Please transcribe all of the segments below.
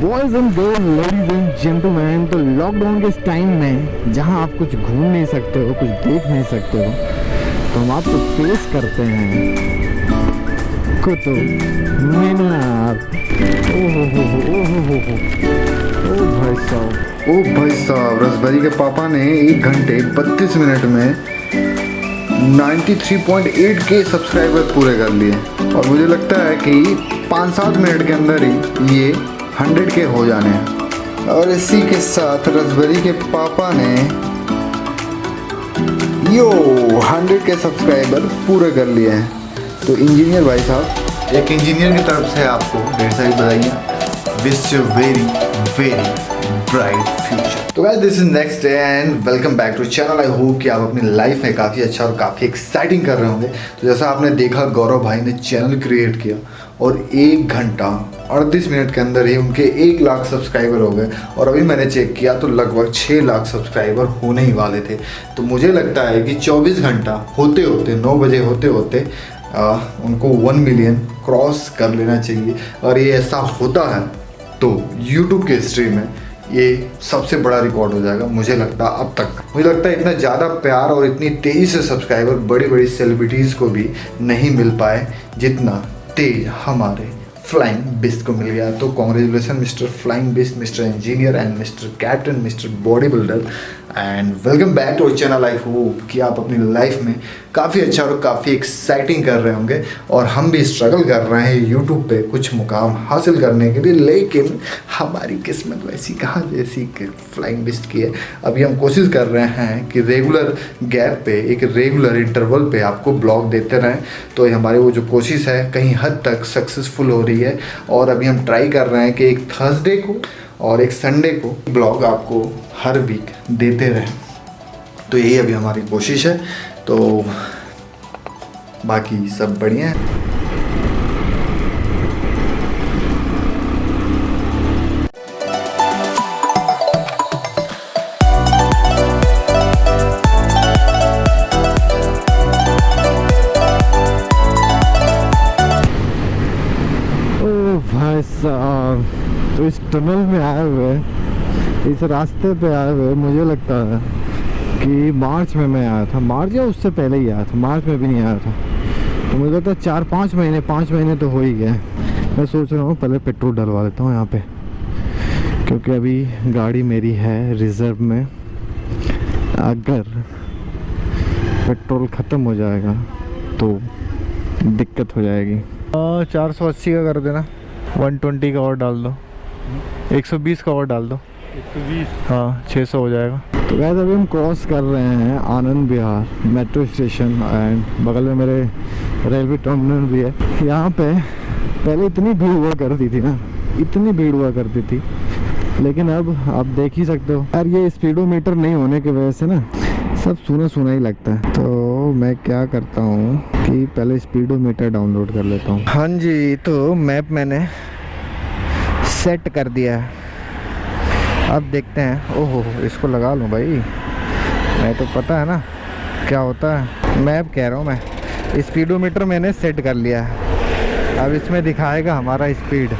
Boys and girls, ladies and gentleman, तो lockdown के इस टाइम में जहां आप कुछ घूम नहीं सकते हो, कुछ देख नहीं सकते हो, तो हम आपको पेश करते हैं कुतुब मीनार। ओ भाई साहब, ओ भाई साहब, रसबरी के पापा ने 1 घंटे 32 मिनट में 93.8 के सब्सक्राइबर पूरे कर लिए और मुझे लगता है कि 5-7 मिनट के अंदर ही ये 100 के हो जाने हैं। और इसी के साथ रसबरी के पापा ने 100 के सब्सक्राइबर पूरे कर लिए हैं। तो इंजीनियर भाई साहब, एक इंजीनियर की तरफ से आपको ढेर सारी बधाइयाँ। Wish you very very bright future. तो guys, this is next day and welcome back to channel. I hope कि आप अपनी लाइफ में काफ़ी अच्छा और काफ़ी एक्साइटिंग कर रहे होंगे। तो जैसा आपने देखा, गौरव भाई ने चैनल क्रिएट किया और 1 घंटा 38 मिनट के अंदर ही उनके 1 लाख सब्सक्राइबर हो गए। और अभी मैंने चेक किया तो लगभग 6 लाख सब्सक्राइबर होने ही वाले थे। तो मुझे लगता है कि 24 घंटा होते होते 9 बजे होते होते उनको 1 मिलियन क्रॉस कर लेना चाहिए। और ये ऐसा होता है तो यूट्यूब के हिस्ट्री में ये सबसे बड़ा रिकॉर्ड हो जाएगा। मुझे लगता है अब तक, मुझे लगता है इतना ज़्यादा प्यार और इतनी तेज़ी से सब्सक्राइबर बड़ी बड़ी सेलिब्रिटीज़ को भी नहीं मिल पाए जितना तेज हमारे फ्लाइंग बिस्ट को मिल गया। तो congratulation mister flying beast, mister engineer and mister captain, mister body builder, and welcome back to channel. I hope कि आप अपनी लाइफ में काफ़ी अच्छा और काफ़ी एक्साइटिंग कर रहे होंगे। और हम भी स्ट्रगल कर रहे हैं यूट्यूब पे कुछ मुकाम हासिल करने के लिए, लेकिन हमारी किस्मत वैसी कहाँ जैसी फ्लाइंग बिस्ट की है। अभी हम कोशिश कर रहे हैं कि रेगुलर गैप पे, एक रेगुलर इंटरवल पे आपको ब्लॉग देते रहें। तो ये हमारी वो जो कोशिश है कहीं हद तक सक्सेसफुल हो रही है। और अभी हम ट्राई कर रहे हैं कि एक थर्सडे को और एक संडे को ब्लॉग आपको हर वीक देते रहें। तो यही अभी हमारी कोशिश है। तो बाकी सब बढ़िया है। भाई साहब, तो इस टनल में आए हुए, इस रास्ते पे आए हुए, मुझे लगता है कि मार्च में मैं आया था। मार्च या उससे पहले ही आया था, मार्च में भी नहीं आया था। तो मुझे लगता है 4-5 महीने, 5 महीने तो हो ही गए। मैं सोच रहा हूँ पहले पेट्रोल डलवा देता हूँ यहाँ पे, क्योंकि अभी गाड़ी मेरी है रिज़र्व में। अगर पेट्रोल ख़त्म हो जाएगा तो दिक्कत हो जाएगी। 480 का कर देना, 120 का और डाल दो, 120 का और डाल दो, 120। हाँ 600 हो जाएगा। तो गाइस, अभी हम क्रॉस कर रहे हैं Anand Vihar metro station and बगल में मेरे रेलवे टर्मिनल भी है। यहाँ पे पहले इतनी भीड़ हुआ करती थी ना, इतनी भीड़ हुआ करती थी, लेकिन अब आप देख ही सकते हो यार, ये स्पीडोमीटर नहीं होने की वजह से ना सब सूना सूना ही लगता है। तो मैं क्या करता हूँ कि पहले स्पीडोमीटर डाउनलोड कर लेता हूँ। हाँ जी, तो मैप मैंने सेट कर दिया है। अब देखते हैं। ओहो, इसको लगा लूँ भाई, मैं तो पता है ना क्या होता है। मैप कह रहा हूँ मैं, स्पीडोमीटर मैंने सेट कर लिया है। अब इसमें दिखाएगा हमारा स्पीड।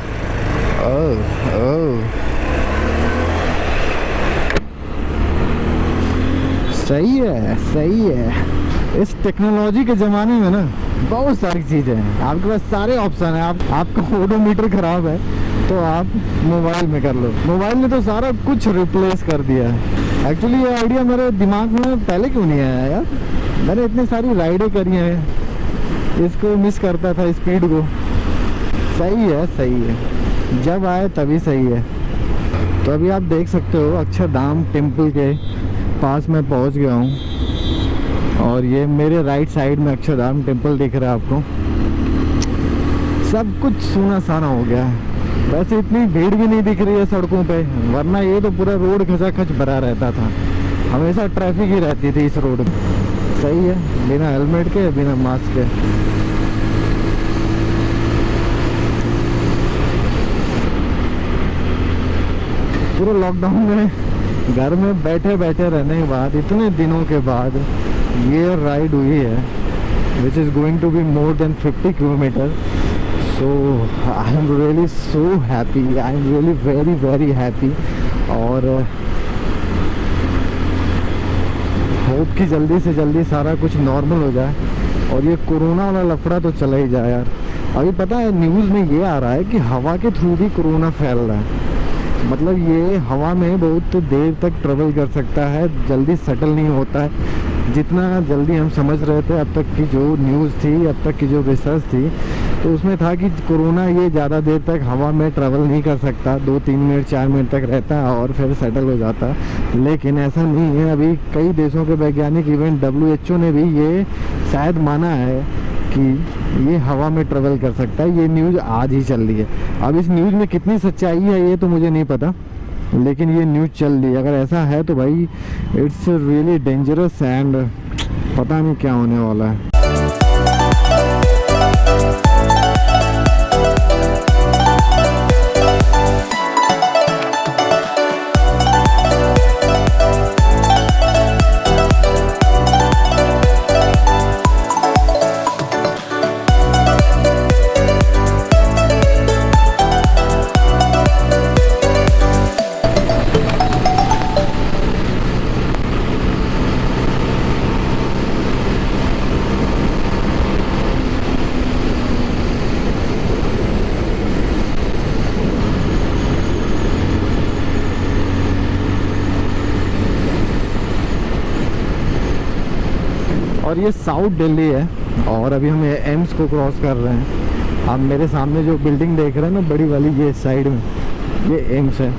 ओह ओह, सही है, सही है। इस टेक्नोलॉजी के ज़माने में ना बहुत सारी चीज़ें हैं, आपके पास सारे ऑप्शन हैं। आपका ओडोमीटर ख़राब है तो आप मोबाइल में कर लो। मोबाइल ने तो सारा कुछ रिप्लेस कर दिया है। एक्चुअली ये आइडिया मेरे दिमाग में पहले क्यों नहीं आया यार। मैंने इतनी सारी राइडें करी हैं, इसको मिस करता था, स्पीड को। सही है, सही है, जब आए तभी सही है। तो अभी आप देख सकते हो अक्षरधाम टेम्पल के पास मैं पहुंच गया हूं और ये मेरे राइट साइड में अक्षरधाम टेम्पल दिख रहा है आपको। सब कुछ सूना साना हो गया है। वैसे इतनी भीड़ भी नहीं दिख रही है सड़कों पे, वरना ये तो पूरा रोड खचाखच भरा रहता था। हमेशा ट्रैफिक ही रहती थी इस रोड में। सही है, बिना हेलमेट के, बिना मास्क के। पूरे लॉकडाउन में घर में बैठे बैठे रहने के बाद, इतने दिनों के बाद ये राइड हुई है, which is going to be more than 50 kilometre. So I am really so happy, I am really very very happy. और होप कि जल्दी से जल्दी सारा कुछ नॉर्मल हो जाए और ये कोरोना वाला लफड़ा तो चला ही जाए यार। अभी पता है न्यूज़ में ये आ रहा है कि हवा के थ्रू भी कोरोना फैल रहा है। मतलब ये हवा में बहुत देर तक ट्रेवल कर सकता है, जल्दी सेटल नहीं होता है। जितना जल्दी हम समझ रहे थे अब तक की जो न्यूज़ थी, अब तक की जो रिसर्च थी, तो उसमें था कि कोरोना ये ज़्यादा देर तक हवा में ट्रैवल नहीं कर सकता, 2-3 मिनट 4 मिनट तक रहता है और फिर सेटल हो जाता है। लेकिन ऐसा नहीं है। अभी कई देशों के वैज्ञानिक, इवन WHO ने भी ये शायद माना है कि ये हवा में ट्रैवल कर सकता है। ये न्यूज़ आज ही चल रही है। अब इस न्यूज़ में कितनी सच्चाई है ये तो मुझे नहीं पता, लेकिन ये न्यूज़ चल रही है। अगर ऐसा है तो भाई इट्स रियली डेंजरस एंड पता नहीं क्या होने वाला है। और ये साउथ दिल्ली है और अभी हम एम्स को क्रॉस कर रहे हैं। आप मेरे सामने जो बिल्डिंग देख रहे हैं ना बड़ी वाली, ये साइड में ये एम्स है।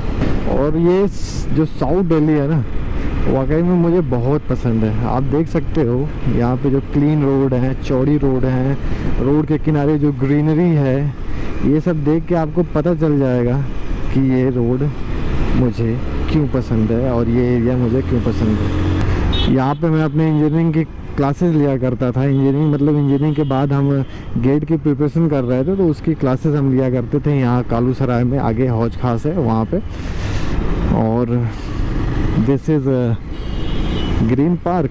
और ये जो साउथ दिल्ली है ना वाकई में मुझे बहुत पसंद है। आप देख सकते हो यहाँ पे जो क्लीन रोड है, चौड़ी रोड है, रोड के किनारे जो ग्रीनरी है, ये सब देख के आपको पता चल जाएगा कि ये रोड मुझे क्यों पसंद है और ये एरिया मुझे क्यों पसंद है। यहाँ पे मैं अपने इंजीनियरिंग की क्लासेस लिया करता था। इंजीनियरिंग के बाद हम गेट की प्रिपरेशन कर रहे थे, तो उसकी क्लासेस हम लिया करते थे यहाँ कालू सराय में, आगे हौज खास है वहाँ पे। और दिस इज़ ग्रीन पार्क।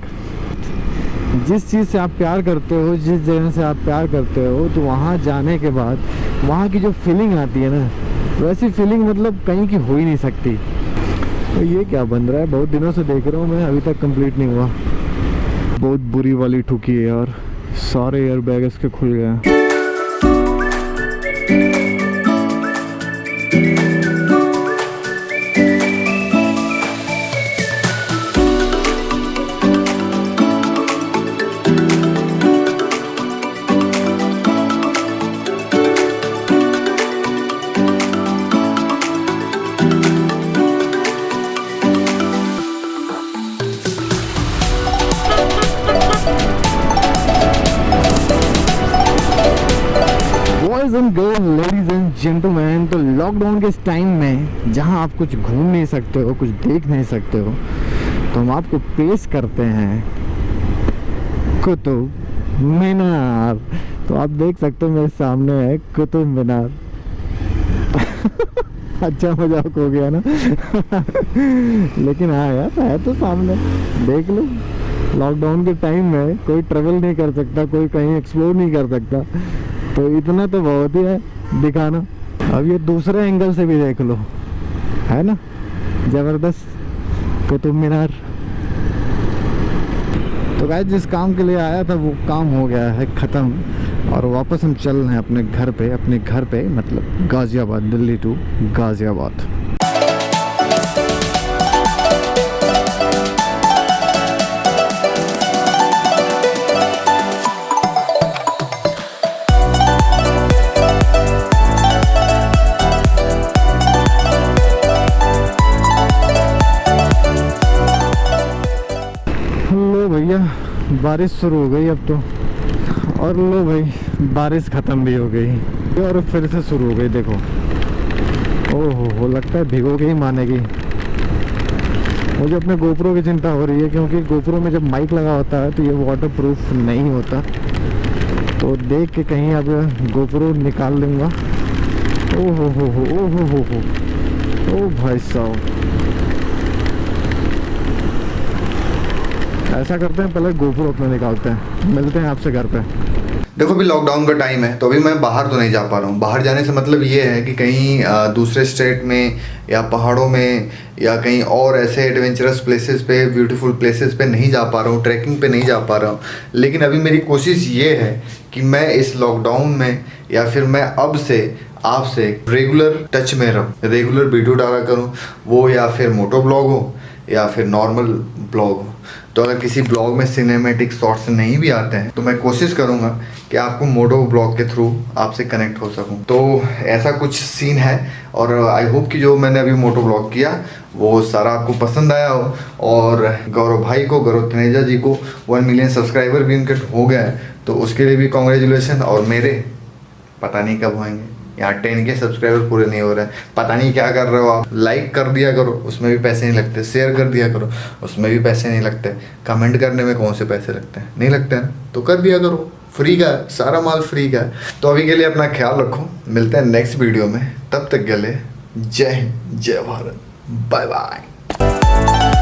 जिस चीज़ से आप प्यार करते हो, जिस जगह से आप प्यार करते हो, तो वहाँ जाने के बाद वहाँ की जो फीलिंग आती है ना, वैसी फीलिंग मतलब कहीं की हो ही नहीं सकती। तो ये क्या बन रहा है, बहुत दिनों से देख रहा हूँ मैं, अभी तक कंप्लीट नहीं हुआ। बहुत बुरी वाली ठुकी है यार, सारे एयर बैग इसके खुल गए हैं। लेडीज एंड जेंटलमैन, तो लॉकडाउन के इस टाइम में जहां आप कुछ घूम नहीं सकते हो, कुछ देख नहीं सकते हो, तो हम आपको पेश करते हैं कुतुब मीनार। तो आप देख सकते हो मेरे सामने है कुतुब मीनार। अच्छा मजाक हो गया ना। लेकिन हाँ यार, है तो सामने, देख लो। लॉकडाउन के टाइम में कोई ट्रेवल नहीं कर सकता, कोई कहीं एक्सप्लोर नहीं कर सकता, तो इतना तो बहुत ही है दिखाना। अब ये दूसरे एंगल से भी देख लो, है ना, जबरदस्त कुतुब मीनार। तो गाइस, जिस काम के लिए आया था वो काम हो गया है ख़त्म और वापस हम चल रहे हैं अपने घर पे मतलब गाज़ियाबाद, दिल्ली टू गाज़ियाबाद। भैया बारिश शुरू हो गई अब तो, और लो भाई बारिश ख़त्म भी हो गई और फिर से शुरू हो गई। देखो, ओहो, लगता है भिगो के ही मानेगी। मुझे अपने गोप्रो की चिंता हो रही है, क्योंकि गोप्रो में जब माइक लगा होता है तो ये वाटरप्रूफ नहीं होता। तो देख के कहीं अब गोप्रो निकाल लूँगा। ओ भाई साहब, ऐसा करते हैं, पहले गोप्रो अपना निकालते हैं। मिलते हैं आपसे घर पे। देखो अभी लॉकडाउन का टाइम है, तो अभी मैं बाहर तो नहीं जा पा रहा हूँ। बाहर जाने से मतलब ये है कि कहीं दूसरे स्टेट में या पहाड़ों में या कहीं और ऐसे एडवेंचरस प्लेसेस पे, ब्यूटीफुल प्लेसेस पे नहीं जा पा रहा हूँ, ट्रैकिंग पे नहीं जा पा रहा हूँ। लेकिन अभी मेरी कोशिश ये है कि मैं इस लॉकडाउन में या फिर मैं अब से आपसे रेगुलर टच में रहूँ, रेगुलर वीडियो डाला करूँ, वो या फिर मोटो ब्लॉग हो या फिर नॉर्मल ब्लॉग हो। तो अगर किसी ब्लॉग में सिनेमैटिक शॉट्स नहीं भी आते हैं तो मैं कोशिश करूँगा कि आपको मोटो ब्लॉग के थ्रू आपसे कनेक्ट हो सकूँ। तो ऐसा कुछ सीन है और आई होप कि जो मैंने अभी मोटो ब्लॉग किया वो सारा आपको पसंद आया हो। और गौरव भाई को, गौरव तनेजा जी को 1 मिलियन सब्सक्राइबर भी उनके हो गया है, तो उसके लिए भी कॉन्ग्रेचुलेसन। और मेरे पता नहीं कब होंगे, यहाँ 10 के सब्सक्राइबर पूरे नहीं हो रहे हैं, पता नहीं क्या कर रहे हो आप। लाइक कर दिया करो, उसमें भी पैसे नहीं लगते। शेयर कर दिया करो, उसमें भी पैसे नहीं लगते। कमेंट करने में कौन से पैसे लगते हैं? नहीं लगते हैं, तो कर दिया करो। फ्री का है, सारा माल फ्री का है। तो अभी के लिए अपना ख्याल रखो, मिलते हैं नेक्स्ट वीडियो में। तब तक के लिए जय हिंद, जय भारत, बाय बाय।